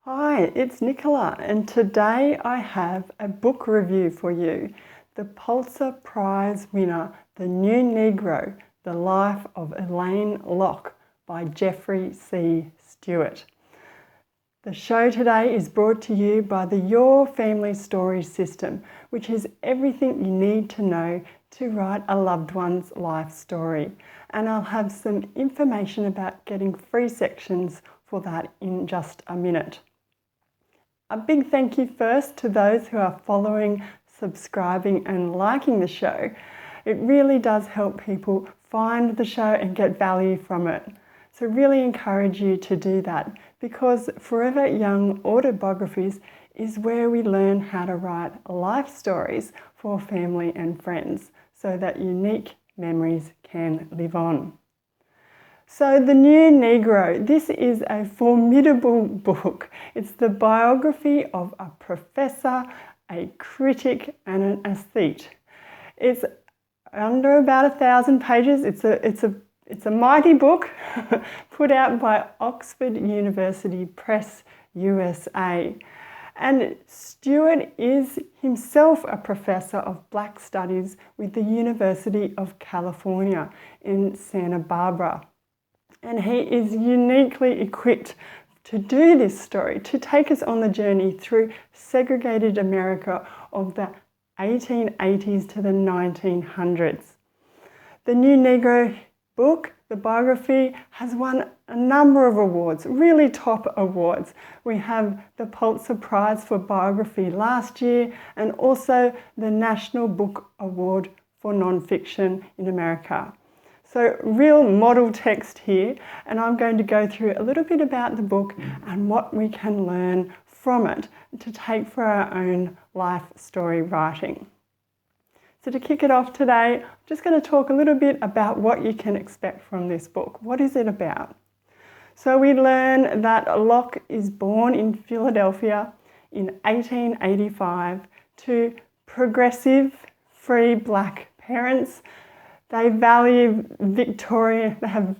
Hi, it's Nicola, and today I have a book review for you. The Pulitzer Prize winner, The New Negro, The Life of Alain Locke by Jeffrey C. Stewart. The show today is brought to you by the Your Family Stories system, which is everything you need to know to write a loved one's life story. And I'll have some information about getting free sections for that in just a minute. A big thank you first to those who are following, subscribing and liking the show. It really does help people find the show and get value from it. So really encourage you to do that, because Forever Young Autobiographies is where we learn how to write life stories for family and friends so that unique memories can live on. So The New Negro, this is a formidable book. It's the biography of a professor, a critic and an aesthete. It's under about 1,000 pages. It's a mighty book put out by Oxford University Press, USA. And Stewart is himself a professor of Black Studies with the University of California in Santa Barbara. And he is uniquely equipped to do this story, to take us on the journey through segregated America of the 1880s to the 1900s. The New Negro book, the biography, has won a number of awards, really top awards. We have the Pulitzer Prize for Biography last year and also the National Book Award for Nonfiction in America. So real model text here, and I'm going to go through a little bit about the book and what we can learn from it to take for our own life story writing. So to kick it off today, I'm just going to talk a little bit about what you can expect from this book. What is it about? So we learn that Locke is born in Philadelphia in 1885 to progressive, free Black parents. They value they have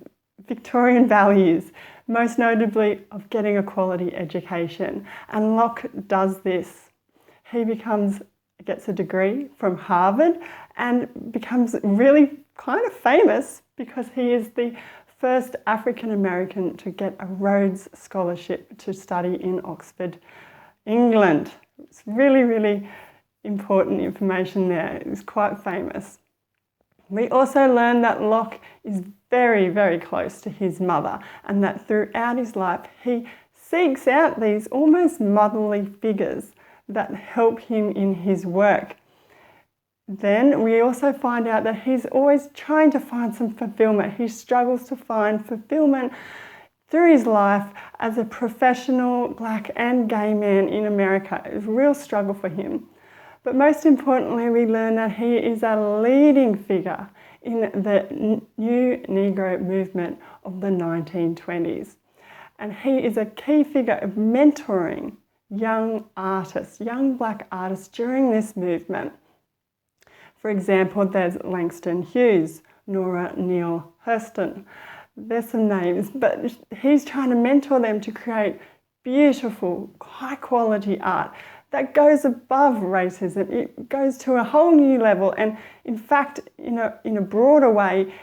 Victorian values, most notably of getting a quality education. And Locke does this. He gets a degree from Harvard and becomes really kind of famous because he is the first African-American to get a Rhodes Scholarship to study in Oxford, England. It's really, really important information there. He's quite famous. We also learn that Locke is very, very close to his mother, and that throughout his life he seeks out these almost motherly figures that help him in his work. Then we also find out that he's always trying to find some fulfillment. He struggles to find fulfillment through his life as a professional Black and gay man in America. It's a real struggle for him. But most importantly, we learn that he is a leading figure in the New Negro movement of the 1920s. And he is a key figure of mentoring young artists, young Black artists during this movement. For example, there's Langston Hughes, Nora Neale Hurston. There's some names, but he's trying to mentor them to create beautiful, high-quality art that goes above racism. It goes to a whole new level and, in fact, in a broader way,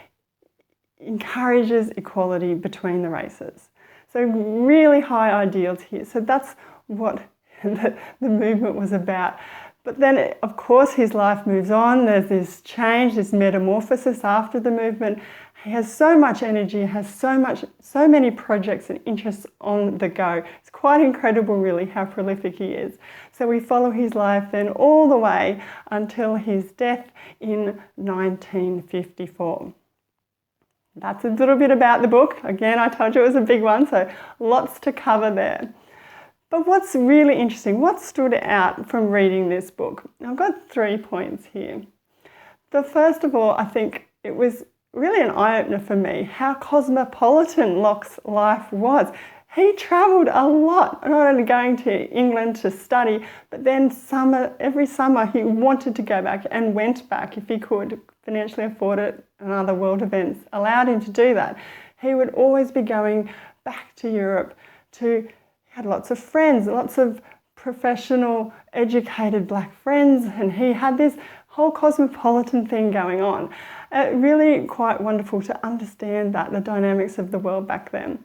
encourages equality between the races. So really high ideals here. So that's what the movement was about. But then, of course, his life moves on. There's this change, this metamorphosis after the movement. He has so much energy, has so many projects and interests on the go. It's quite incredible, really, how prolific he is. So we follow his life then all the way until his death in 1954. That's a little bit about the book. Again, I told you it was a big one, so lots to cover there. But what's really interesting, what stood out from reading this book? I've got 3 points here. The first of all, I think it was really an eye-opener for me how cosmopolitan Locke's life was. He travelled a lot, not only going to England to study, but then every summer he wanted to go back and went back if he could financially afford it, and other world events allowed him to do that. He would always be going back to Europe to had lots of friends, lots of professional, educated black friends, and he had this whole cosmopolitan thing going on. Really quite wonderful to understand that, the dynamics of the world back then.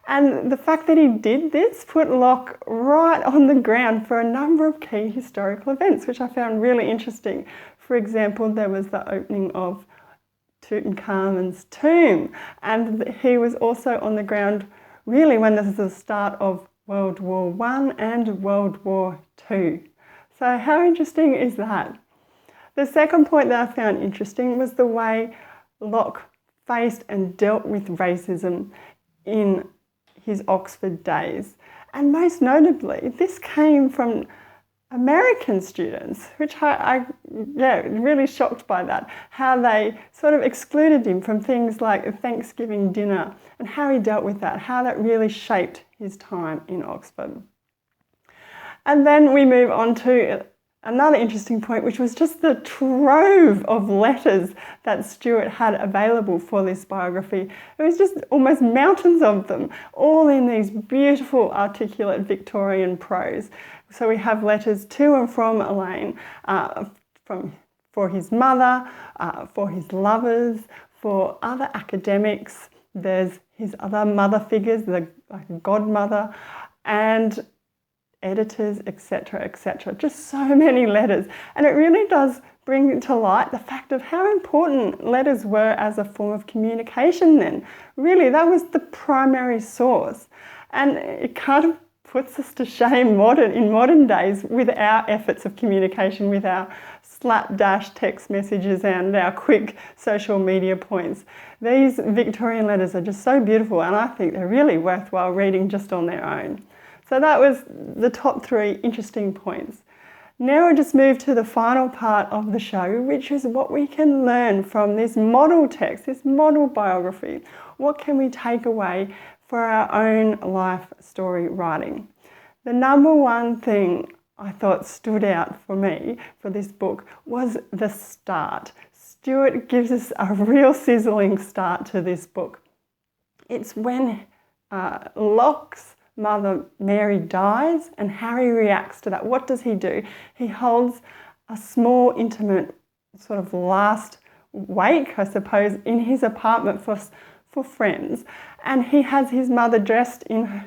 And the fact that he did this put Locke right on the ground for a number of key historical events, which I found really interesting. For example, there was the opening of Tutankhamun's tomb, and he was also on the ground really when this is the start of World War I and World War II. So how interesting is that? The second point that I found interesting was the way Locke faced and dealt with racism in his Oxford days. And most notably, this came from American students, which I really shocked by that, how they sort of excluded him from things like Thanksgiving dinner and how he dealt with that, how that really shaped his time in Oxford. And then we move on to another interesting point, which was just the trove of letters that Stewart had available for this biography. It was just almost mountains of them, all in these beautiful, articulate Victorian prose. So we have letters to and from Alain, for his mother, for his lovers, for other academics. There's his other mother figures, like a godmother, and editors, etc., etc. Just so many letters. And it really does bring to light the fact of how important letters were as a form of communication then. Really, that was the primary source. And it kind of puts us to shame in modern days with our efforts of communication, with our slapdash text messages and our quick social media points. These Victorian letters are just so beautiful, and I think they're really worthwhile reading just on their own. So that was the top 3 interesting points. Now we'll just move to the final part of the show, which is what we can learn from this model text, this model biography. What can we take away for our own life story writing? The number one thing I thought stood out for me for this book was the start. Stewart gives us a real sizzling start to this book. It's when Locke's mother Mary dies and Harry reacts to that. What does he do? He holds a small, intimate sort of last wake, I suppose, in his apartment for friends, and he has his mother dressed in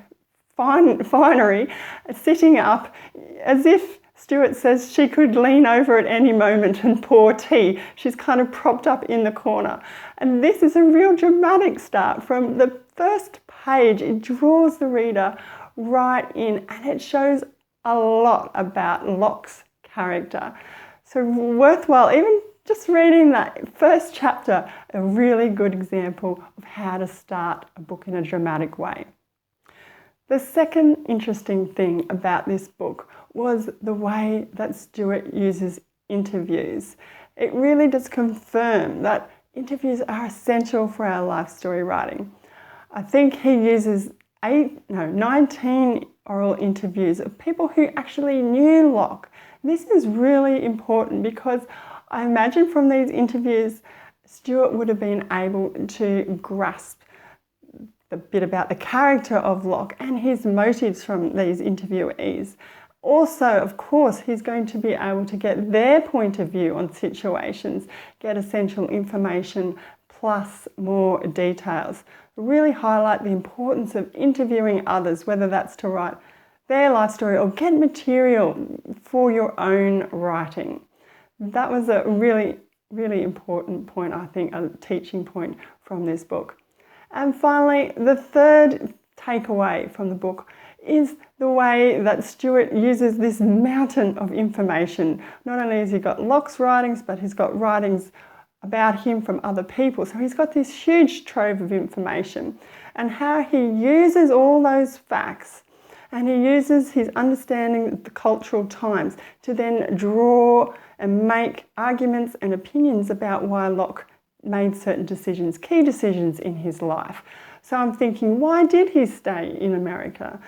finery, sitting up as if Stewart says she could lean over at any moment and pour tea. She's kind of propped up in the corner. And this is a real dramatic start. From the first page, it draws the reader right in, and it shows a lot about Locke's character. So worthwhile, even just reading that first chapter, a really good example of how to start a book in a dramatic way. The second interesting thing about this book was the way that Stewart uses interviews. It really does confirm that interviews are essential for our life story writing. I think he uses 19 oral interviews of people who actually knew Locke. This is really important because I imagine from these interviews, Stewart would have been able to grasp a bit about the character of Locke and his motives from these interviewees. Also, of course, he's going to be able to get their point of view on situations, get essential information, plus more details. Really highlight the importance of interviewing others, whether that's to write their life story or get material for your own writing. That was a really, really important point, I think, a teaching point from this book. And finally, the third takeaway from the book is the way that Stewart uses this mountain of information. Not only has he got Locke's writings, but he's got writings about him from other people. So he's got this huge trove of information, and how he uses all those facts and he uses his understanding of the cultural times to then draw and make arguments and opinions about why Locke made certain decisions, key decisions in his life. So I'm thinking, why did he stay in America?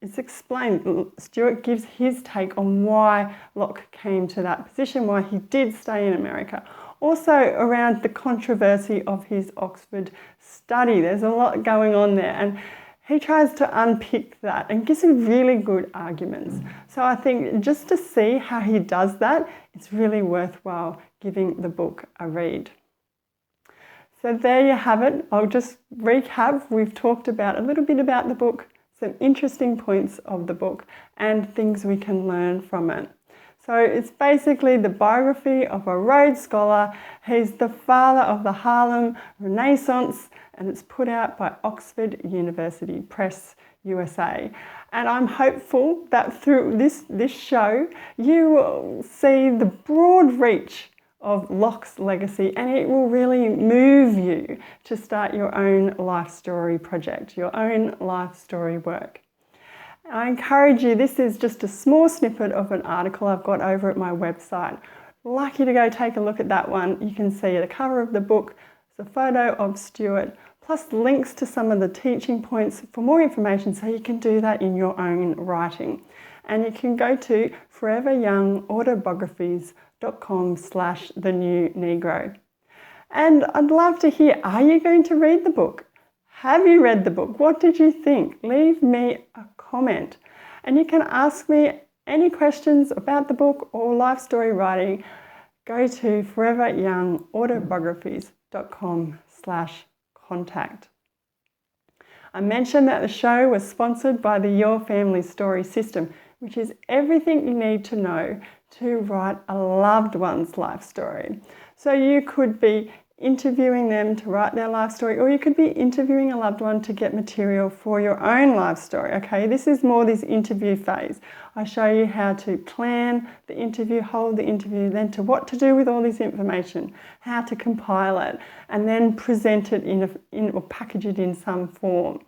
It's explained. Stewart gives his take on why Locke came to that position, why he did stay in America. Also around the controversy of his Oxford study. There's a lot going on there, and he tries to unpick that and gives some really good arguments. So I think just to see how he does that, it's really worthwhile giving the book a read. So there you have it. I'll just recap. We've talked about a little bit about the book, some interesting points of the book, and things we can learn from it. So it's basically the biography of a Rhodes Scholar. He's the father of the Harlem Renaissance, and it's put out by Oxford University Press, USA. And I'm hopeful that through this show, you will see the broad reach of Locke's legacy, and it will really move you to start your own life story project, your own life story work. I encourage you, this is just a small snippet of an article I've got over at my website. I'd like you to go take a look at that one. You can see the cover of the book, the photo of Stewart, plus links to some of the teaching points for more information so you can do that in your own writing. And you can go to foreveryoungautobiographies.com/thenewNegro. And I'd love to hear, are you going to read the book? Have you read the book? What did you think? Leave me a comment. And you can ask me any questions about the book or life story writing. Go to foreveryoungautobiographies.com/contact. I mentioned that the show was sponsored by the Your Family Story system, which is everything you need to know to write a loved one's life story. So you could be interviewing them to write their life story, or you could be interviewing a loved one to get material for your own life story. Okay, this is more this interview phase. I show you how to plan the interview, hold the interview, then to what to do with all this information, how to compile it, and then present it or package it in some form.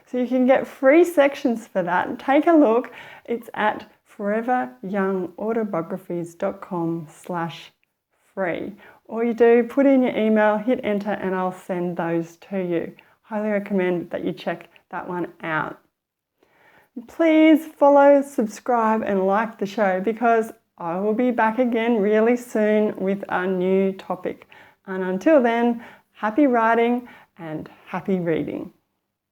So you can get free sections for that. Take a look. It's at foreveryoungautobiographies.com/free. All you do, put in your email, hit enter, and I'll send those to you. Highly recommend that you check that one out. Please follow, subscribe, and like the show, because I will be back again really soon with a new topic. And until then, happy writing and happy reading.